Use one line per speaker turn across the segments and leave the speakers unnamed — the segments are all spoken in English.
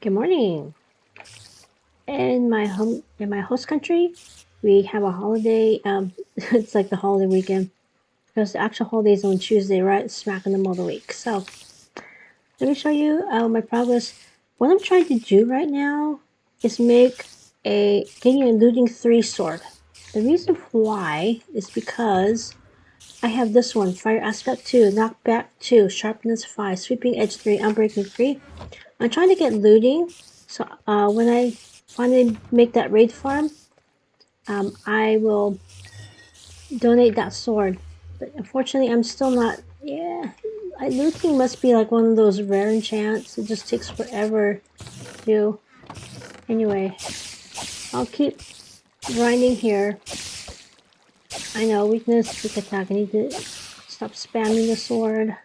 Good morning. In my host country, we have a holiday. It's like the holiday weekend because the actual holiday is on Tuesday, right? Smack in the middle of the week. So let me show you my progress. What I'm trying to do right now is make getting a looting 3 sword. The reason why is because I have this one: Fire Aspect 2, Knockback 2, Sharpness 5, Sweeping Edge 3, Unbreaking 3. I'm trying to get looting, so when I finally make that raid farm, I will donate that sword. But unfortunately, I'm still not. Yeah, looting must be like one of those rare enchants. It just takes forever to do. Anyway, I'll keep grinding here. I know, weakness, quick attack. I need to stop spamming the sword.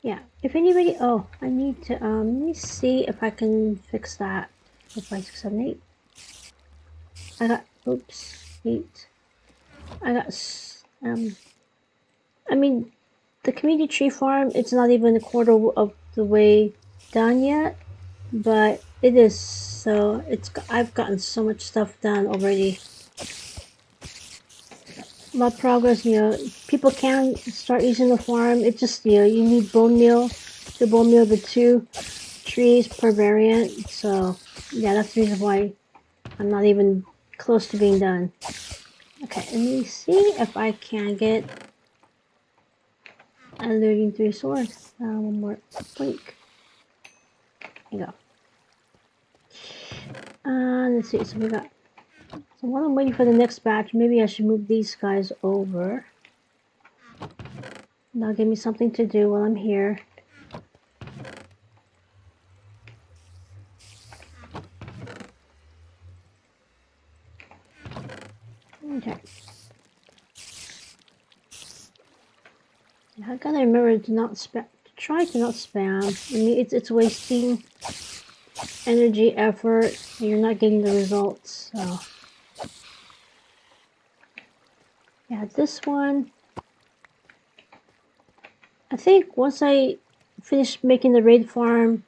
Yeah, if anybody, oh, I need to, let me see if I can fix that. 4, 5, 6, 7, 8. I got, oops, 8. I got, I mean, the community tree farm, it's not even a quarter of the way done yet, but it is, so I've gotten so much stuff done already. My progress, people can start using the farm. It just, you need bone meal to bone meal the 2 trees per variant. So, yeah, that's the reason why I'm not even close to being done. Okay, let me see if I can get a looting 3 sword. One more blink. There you go. Let's see, so we got. So while I'm waiting for the next batch, maybe I should move these guys over. That'll give me something to do while I'm here. Okay. I gotta remember to not spam. Try to not spam. I mean, it's wasting energy, effort, and you're not getting the results. So, yeah, this one. I think once I finish making the raid farm,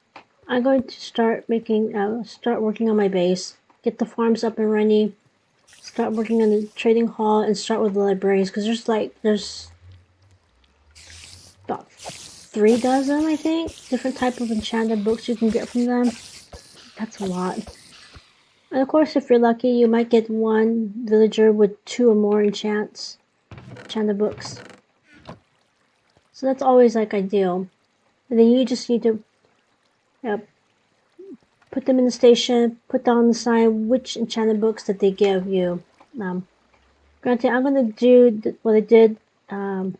I'm going to start working on my base, get the farms up and running, start working on the trading hall, and start with the libraries because there's about 3 dozen, I think, different type of enchanted books you can get from them. That's a lot. And of course, if you're lucky, you might get one villager with 2 or more enchanted books. So that's always like ideal. And then you just need to put them in the station, put down the sign which enchanted books that they give you. Granted, I'm going to do what I did on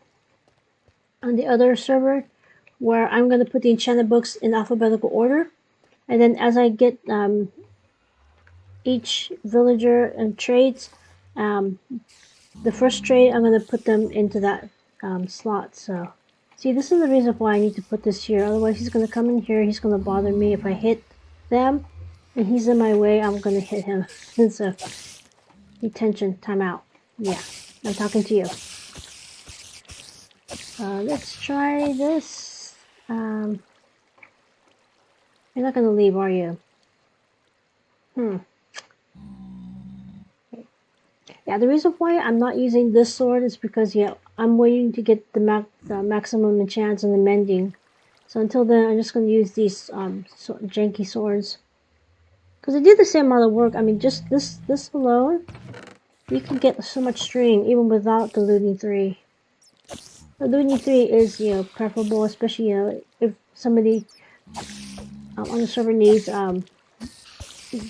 the other server, where I'm going to put the enchanted books in alphabetical order. And then as I get each villager and trades, the first trade, I'm going to put them into that slot. So, see, this is the reason why I need to put this here. Otherwise, he's going to come in here. He's going to bother me. If I hit them and he's in my way, I'm going to hit him. So, detention, timeout. Yeah, I'm talking to you. Let's try this. You're not going to leave, are you? Yeah, the reason why I'm not using this sword is because, yeah, I'm waiting to get the maximum enchants and the mending. So until then, I'm just going to use these janky swords. Because they do the same amount of work. I mean, just this alone, you can get so much string even without the looting 3. The looting 3 is, preferable, especially, if somebody on the server needs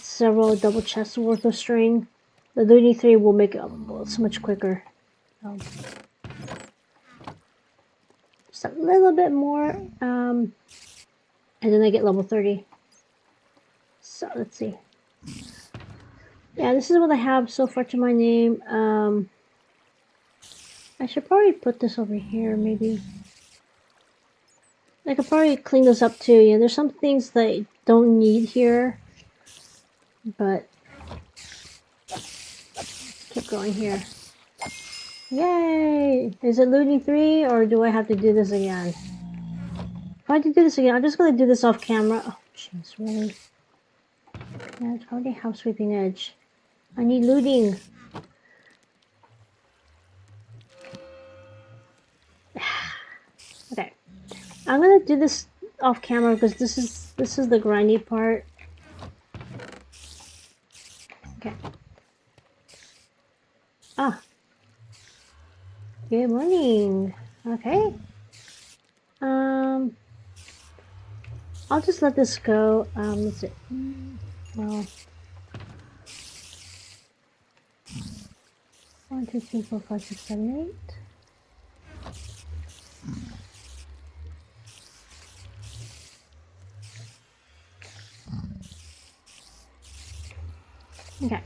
several double chests worth of string. The looting 3 will make it so much quicker. Just a little bit more, and then I get level 30. So let's see. Yeah, this is what I have so far to my name. I should probably put this over here, maybe. I could probably clean this up too. Yeah, there's some things that I don't need here, but Keep going here. Yay! Is it looting 3 or do I have to do this again? If I have to do this again, I'm just gonna do this off camera. Oh, jeez, really? Yeah, it's already house sweeping edge. I need looting. Okay, I'm gonna do this off camera because this is the grindy part. Okay. Ah. Good morning. Okay. I'll just let this go. Let's see. Well, 1, 2, 3, 4, 5, 6, 7, 8. Okay.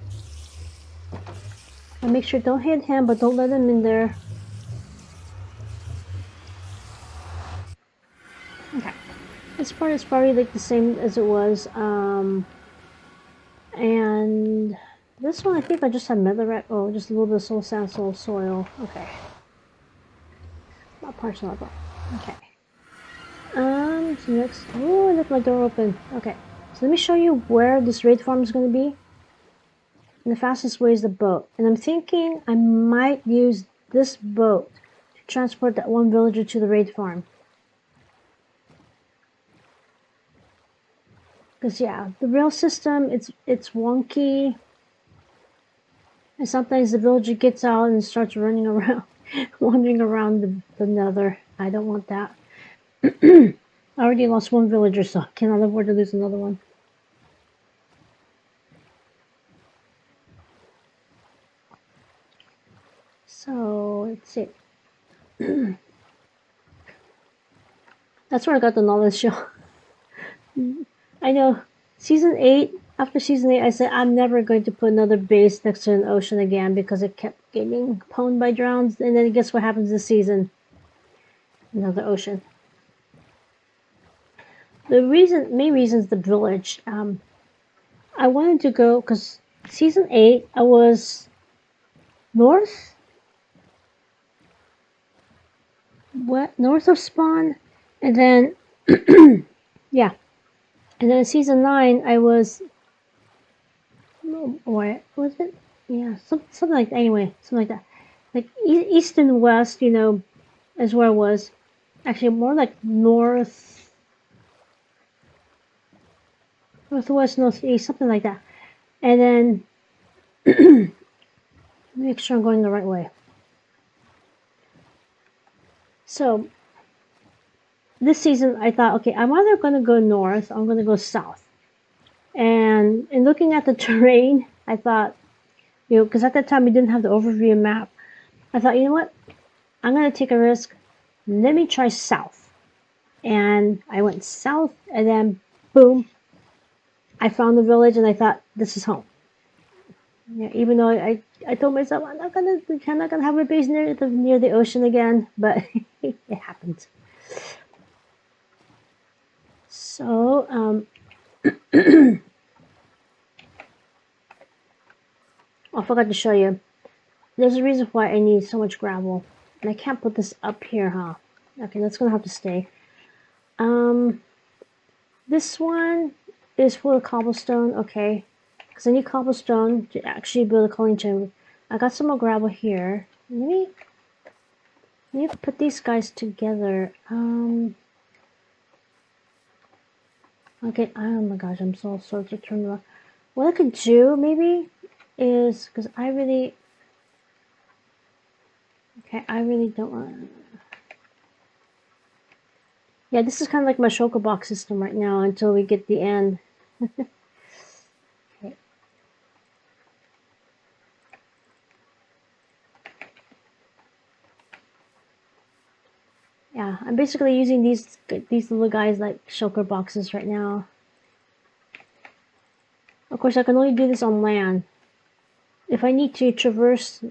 And make sure don't hit him, but don't let him in there. Okay. This part is probably like the same as it was. And this one I think I just had netherrack. Oh, just a little bit of soul sand, soil. Okay. Not parts level. Okay. So next. Oh, I left my door open. Okay. So let me show you where this raid farm is going to be. And the fastest way is the boat. And I'm thinking I might use this boat to transport that one villager to the raid farm. Because yeah, the rail system, it's wonky. And sometimes the villager gets out and starts running around, wandering around the nether. I don't want that. I already lost one villager, so I cannot afford to lose another one. So, let's see. That's where I got the knowledge show. I know, Season 8, after Season 8, I said I'm never going to put another base next to an ocean again because it kept getting pwned by drowns. And then guess what happens this season? Another ocean. The main reason is the village. I wanted to go, because Season 8, I was north of spawn, and then yeah, and then Season 9 I was, what was it? Yeah, something like that. Anyway, something like that, like east and west, you know, is where I was. Actually, more like northwest, northeast, something like that. And then make sure I'm going the right way. So this season I thought, okay, I'm either going to go north or I'm going to go south. And in looking at the terrain, I thought, you know, because at that time we didn't have the overview map, I thought, you know what, I'm going to take a risk. Let me try south. And I went south, and then boom, I found the village, and I thought, this is home. Yeah, even though I told myself I'm not gonna have a base near the ocean again, but it happened. So I forgot to show you. There's a reason why I need so much gravel, and I can't put this up here, huh? Okay, that's gonna have to stay. This one is full of cobblestone. Okay, because I need cobblestone to actually build a cooling chamber. I got some more gravel here. Let me put these guys together. Okay, oh my gosh, I'm so sorry to turn around. What I could do maybe is, because I really don't want. Yeah, this is kind of like my shulker box system right now until we get the end. Okay. Yeah, I'm basically using these little guys like shulker boxes right now. Of course, I can only do this on land. If I need to traverse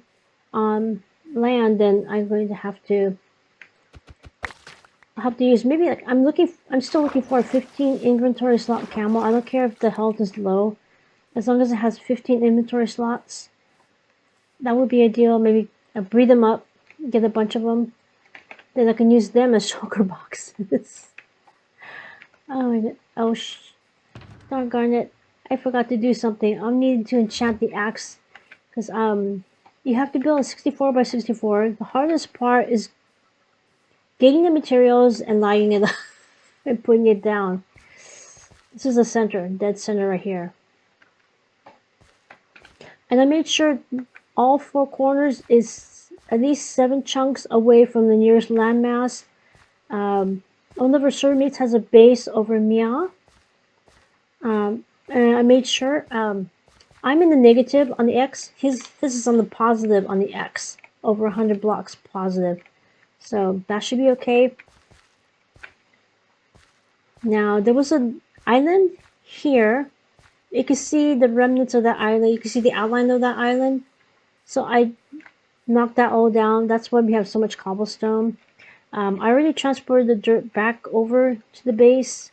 on land, then I'm going to have to. I'll have to use maybe like I'm still looking for a 15 inventory slot camel. I don't care if the health is low, as long as it has 15 inventory slots. That would be ideal. Maybe breed them up, get a bunch of them. Then I can use them as shulker boxes. Oh my god. Oh, doggone it. I forgot to do something. I needed to enchant the axe. Because, you have to build a 64 by 64. The hardest part is getting the materials and lighting it up and putting it down. This is the center, dead center right here. And I made sure all 4 corners is at least 7 chunks away from the nearest landmass. One of our servmates has a base over Mia. And I made sure I'm in the negative on the X. His is on the positive on the X. Over 100 blocks positive. So that should be okay. Now there was an island here. You can see the remnants of that island. You can see the outline of that island. So I knocked that all down. That's why we have so much cobblestone. I already transported the dirt back over to the base.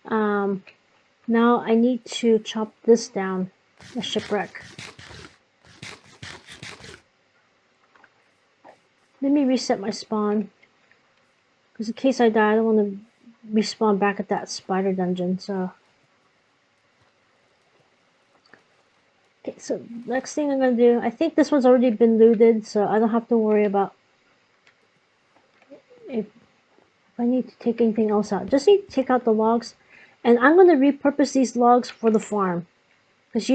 Now I need to chop this down. The shipwreck. Let me reset my spawn. Because in case I die, I don't want to respawn back at that spider dungeon. So, okay, so next thing I'm gonna do, I think this one's already been looted, so I don't have to worry about if I need to take anything else out. Just need to take out the logs, and I'm gonna repurpose these logs for the farm, because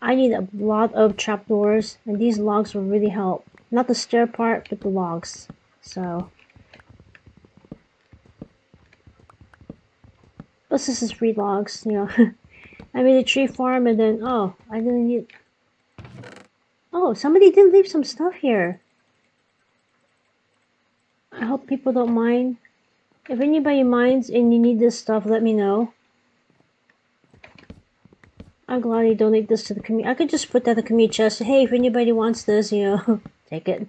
I need a lot of trapdoors, and these logs will really help. Not the stair part, but the logs. So. Plus this is free logs, you know. I made a tree farm and then, oh, I didn't need... Oh, somebody did leave some stuff here. I hope people don't mind. If anybody minds and you need this stuff, let me know. I'm glad you donate this to the community. I could just put that in the community chest. Hey, if anybody wants this, you know, take it.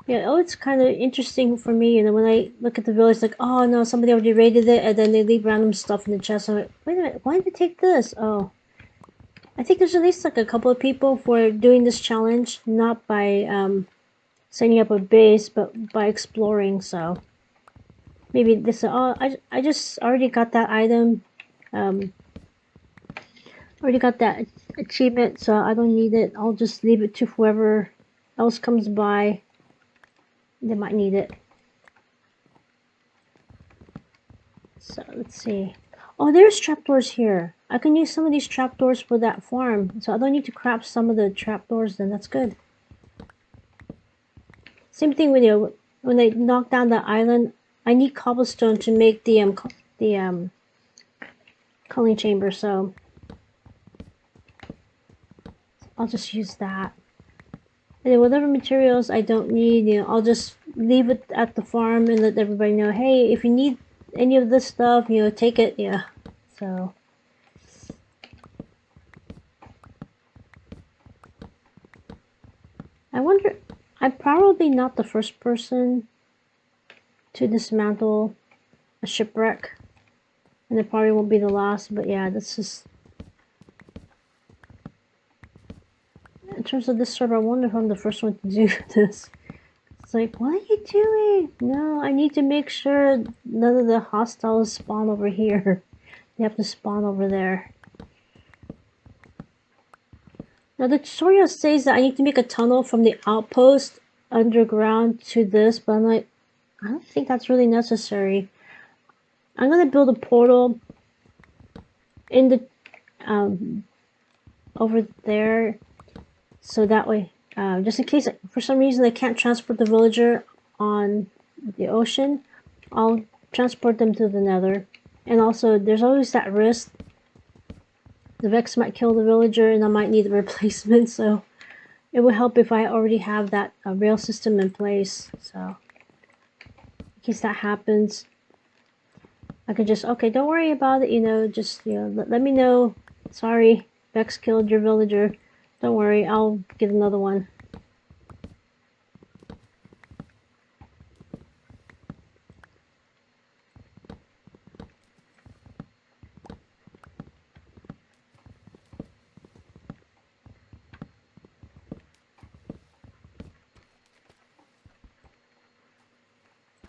Yeah, oh, it's kind of interesting for me, you know, when I look at the village, like, oh no, somebody already raided it, and then they leave random stuff in the chest. I'm like, wait a minute, why did they take this? Oh. I think there's at least like a couple of people for doing this challenge, not by setting up a base, but by exploring, so. Maybe this, oh, I just already got that item, already got that achievement, so I don't need it. I'll just leave it to whoever else comes by. They might need it. So let's see. Oh, there's trapdoors here. I can use some of these trapdoors for that farm. So I don't need to craft some of the trapdoors, then that's good. Same thing with you. When I knock down the island, I need cobblestone to make the cooling chamber, so I'll just use that. And then whatever materials I don't need, you know, I'll just leave it at the farm and let everybody know, hey, if you need any of this stuff, you know, take it, yeah. So I wonder, I'm probably not the first person to dismantle a shipwreck, and it probably won't be the last, but yeah, this is, in terms of this server, I wonder if I'm the first one to do this. It's like, what are you doing? No, I need to make sure none of the hostiles spawn over here. They have to spawn over there. Now the tutorial says that I need to make a tunnel from the outpost underground to this, but I'm like, I don't think that's really necessary. I'm gonna build a portal in the over there, so that way, just in case for some reason I can't transport the villager on the ocean, I'll transport them to the nether. And also, there's always that risk the Vex might kill the villager and I might need a replacement, so it would help if I already have that rail system in place. So in case that happens, I could just, okay, don't worry about it, you know, just, you know, let me know. Sorry, Vex killed your villager. Don't worry, I'll get another one.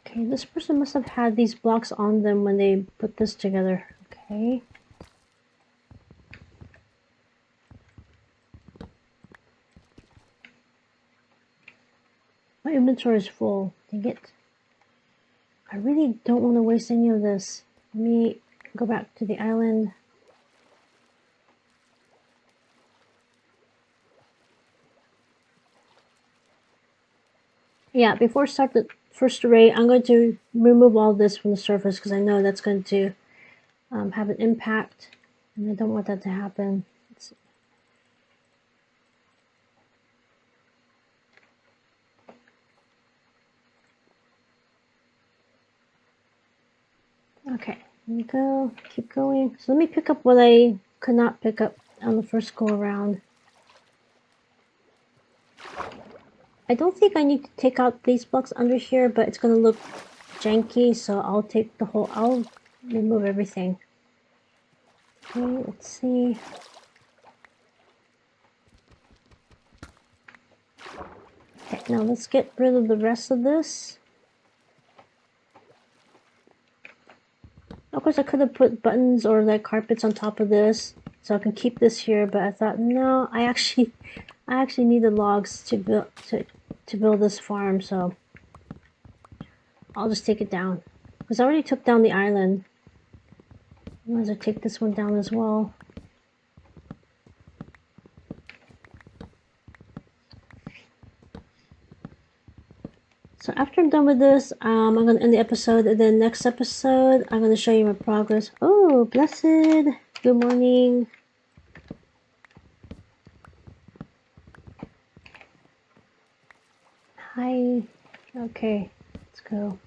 Okay, this person must have had these blocks on them when they put this together. Okay. My inventory is full. Dang it. I really don't want to waste any of this. Let me go back to the island. Yeah, before I start the first array, I'm going to remove all this from the surface because I know that's going to have an impact, and I don't want that to happen. Let's see. Okay, here we go. Keep going. So let me pick up what I could not pick up on the first go around. I don't think I need to take out these blocks under here, but it's going to look janky, so I'll remove everything. Okay, let's see. Okay, now let's get rid of the rest of this. Of course, I could have put buttons or like carpets on top of this, so I can keep this here. But I thought, no, I actually need the logs to build this farm, so I'll just take it down. Because I already took down the island. I might as well take this one down as well. So after I'm done with this, I'm going to end the episode, and then next episode, I'm going to show you my progress. Oh, blessed! Good morning. Hi. Okay, let's go.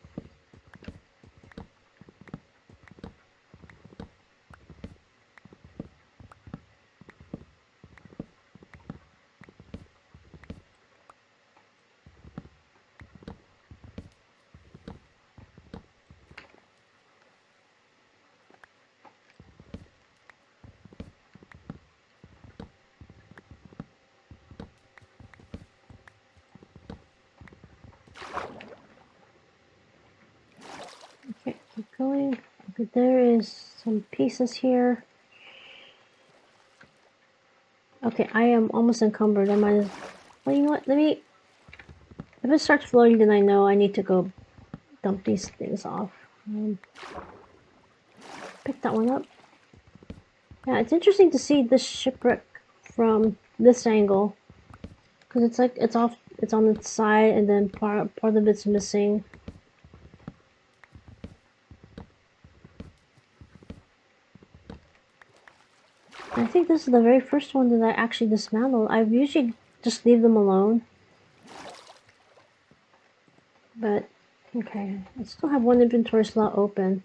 Okay, keep going. Okay, there is some pieces here. Okay, I am almost encumbered. I might as well, you know what? If it starts floating, then I know I need to go dump these things off. Pick that one up. Yeah, it's interesting to see this shipwreck from this angle, because it's like it's on its side, and then part of it's missing. I think this is the very first one that I actually dismantled. I usually just leave them alone. But, okay. I still have one inventory slot open.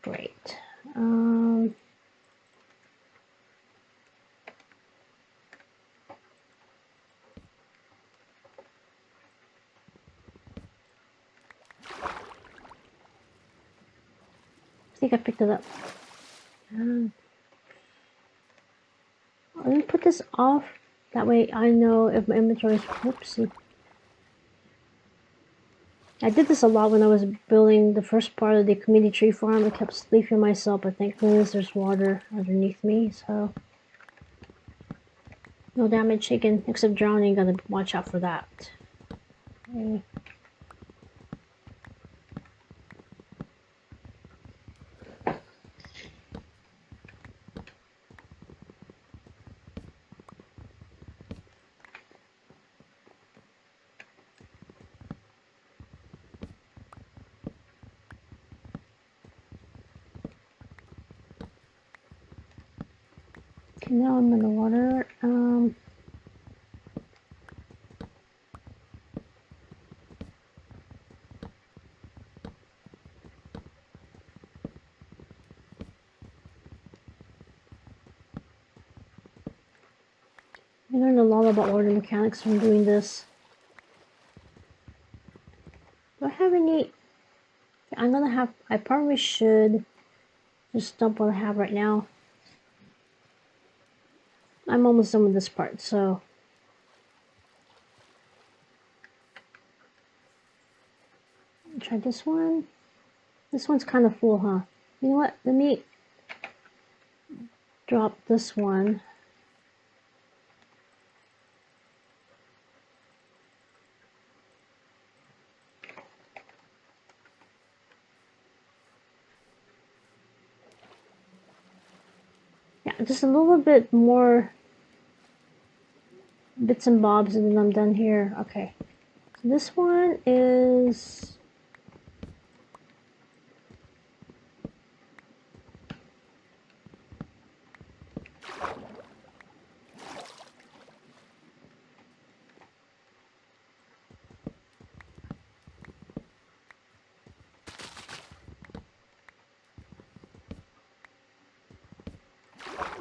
Great. I think I picked it up. Let me put this off. That way I know if my inventory is... Whoopsie. I did this a lot when I was building the first part of the community tree farm. I kept sleeping myself, but thank goodness there's water underneath me, so... No damage taken, except drowning. Gotta watch out for that. Okay. Okay, now I'm in the water. I learned a lot about water mechanics from doing this. Do I have any... I probably should just dump what I have right now. I'm almost done with this part, so. Try this one. This one's kind of full, huh? You know what? Let me drop this one. Yeah, just a little bit more bits and bobs and then I'm done here. Okay. So this one is...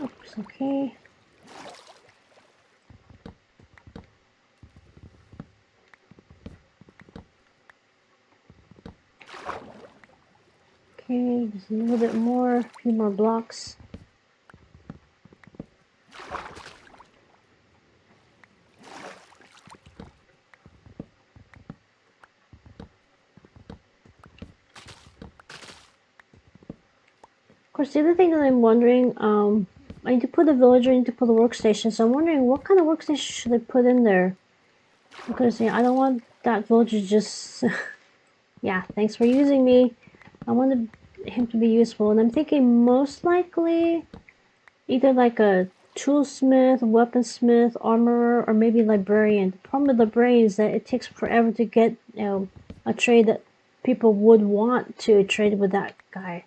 Oops, okay. Okay, just a little bit more, a few more blocks. Of course, the other thing that I'm wondering, I need to put a villager, I need to put a workstation, so I'm wondering what kind of workstation should I put in there? Because, I don't want that villager just... yeah, thanks for using me. I want him to be useful, and I'm thinking most likely either like a toolsmith, weaponsmith, armorer, or maybe librarian. The problem with librarian is that it takes forever to get a trade that people would want to trade with that guy.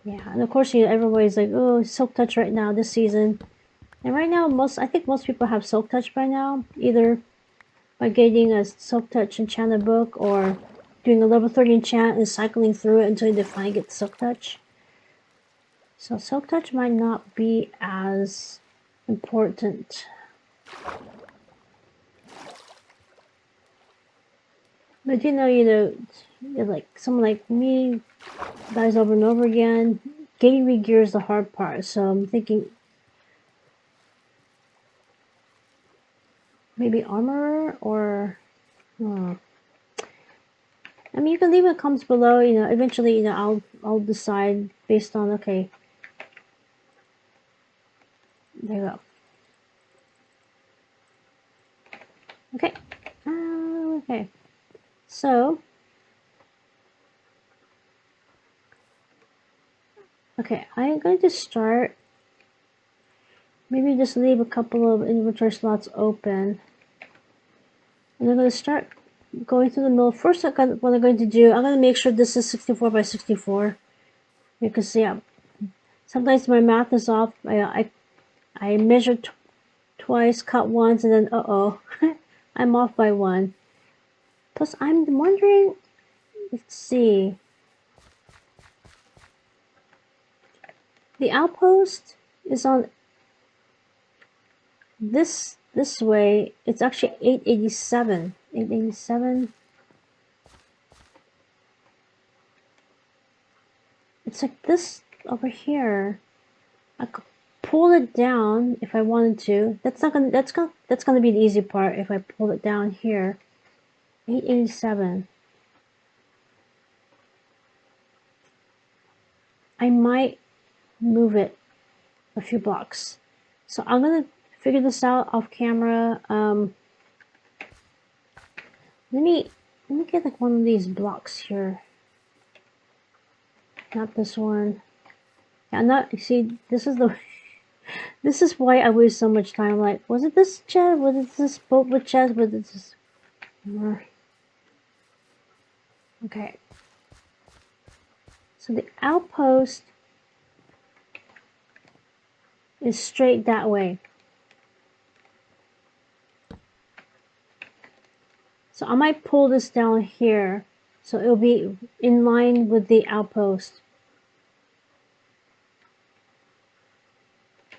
Yeah, and of course everybody's like, oh, Silk Touch right now this season, and right now I think most people have Silk Touch by now, either by getting a Silk Touch enchanted book or doing a level 30 enchant and cycling through it until they finally get Silk Touch. So Silk Touch might not be as important. But like someone like me dies over and over again. Getting re-gear is the hard part, so I'm thinking maybe armorer or I mean, you can leave in the comments below. Eventually, I'll decide based on okay. There you go. Okay. Okay. So. Okay, I'm going to start. Maybe just leave a couple of inventory slots open. And I'm going to start going through the middle. First, what I'm going to do, I'm going to make sure this is 64 by 64. Because, yeah, sometimes my math is off. I measured twice, cut once, and then, I'm off by one. Plus, I'm wondering, let's see. The outpost is on this way. It's actually 887. 887. It's like this over here. I could pull it down if I wanted to. That's gonna be the easy part if I pull it down here. 887. I might move it a few blocks. So I'm gonna figure this out off camera. Let me get like one of these blocks here. Not this one. Yeah, see, this is the this is why I waste so much time. Like, was it this chest? Was it this boat with chest? Was it this? Okay. So the outpost is straight that way. So I might pull this down here so it'll be in line with the outpost.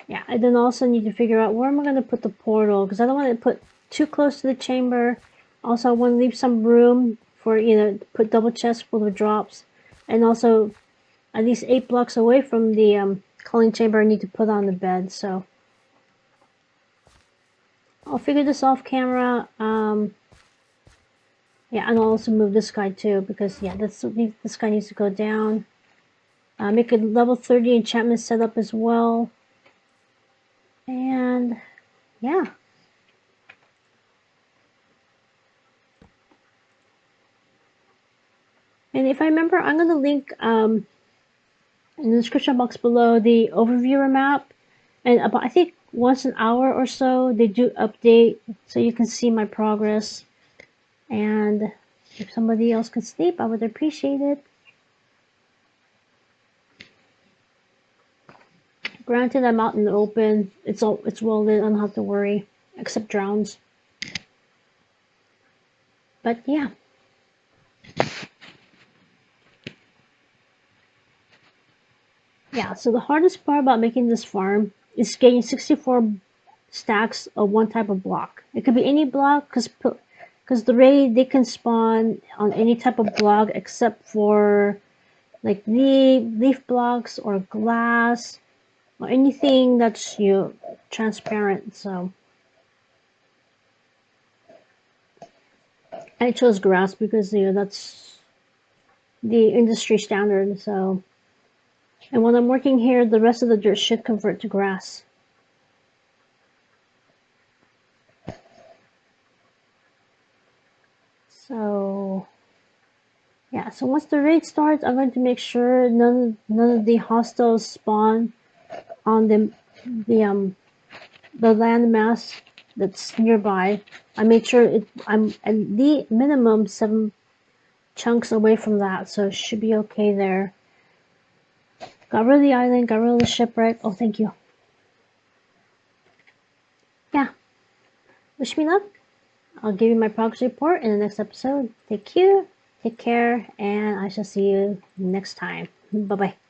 Yeah, I then also need to figure out where am I going to put the portal, because I don't want to put too close to the chamber. Also, I want to leave some room for, you know, put double chests full of drops, and also at least 8 blocks away from the cooling chamber I need to put on the bed. So I'll figure this off camera. Yeah, and I'll also move this guy too, because yeah, this guy needs to go down. Make a level 30 enchantment setup as well. And yeah. And if I remember, I'm going to link in the description box below the overview map. And about, I think once an hour or so, they do update so you can see my progress. And if somebody else could sleep, I would appreciate it. Granted, I'm out in the open. It's well lit. I don't have to worry, except drowns. But yeah. Yeah, so the hardest part about making this farm is getting 64 stacks of one type of block. It could be any block, because the raid, they can spawn on any type of block except for like leaf blocks or glass or anything that's, you know, transparent. So I chose grass because, you know, that's the industry standard. So, and when I'm working here, the rest of the dirt should convert to grass. So yeah, so once the raid starts, I'm going to make sure none of the hostiles spawn on the landmass that's nearby. I made sure I'm at the minimum 7 chunks away from that, so it should be okay there. Got rid of the island, got rid of the shipwreck. Oh, thank you. Yeah. Wish me luck. I'll give you my progress report in the next episode. Take care, and I shall see you next time. Bye bye.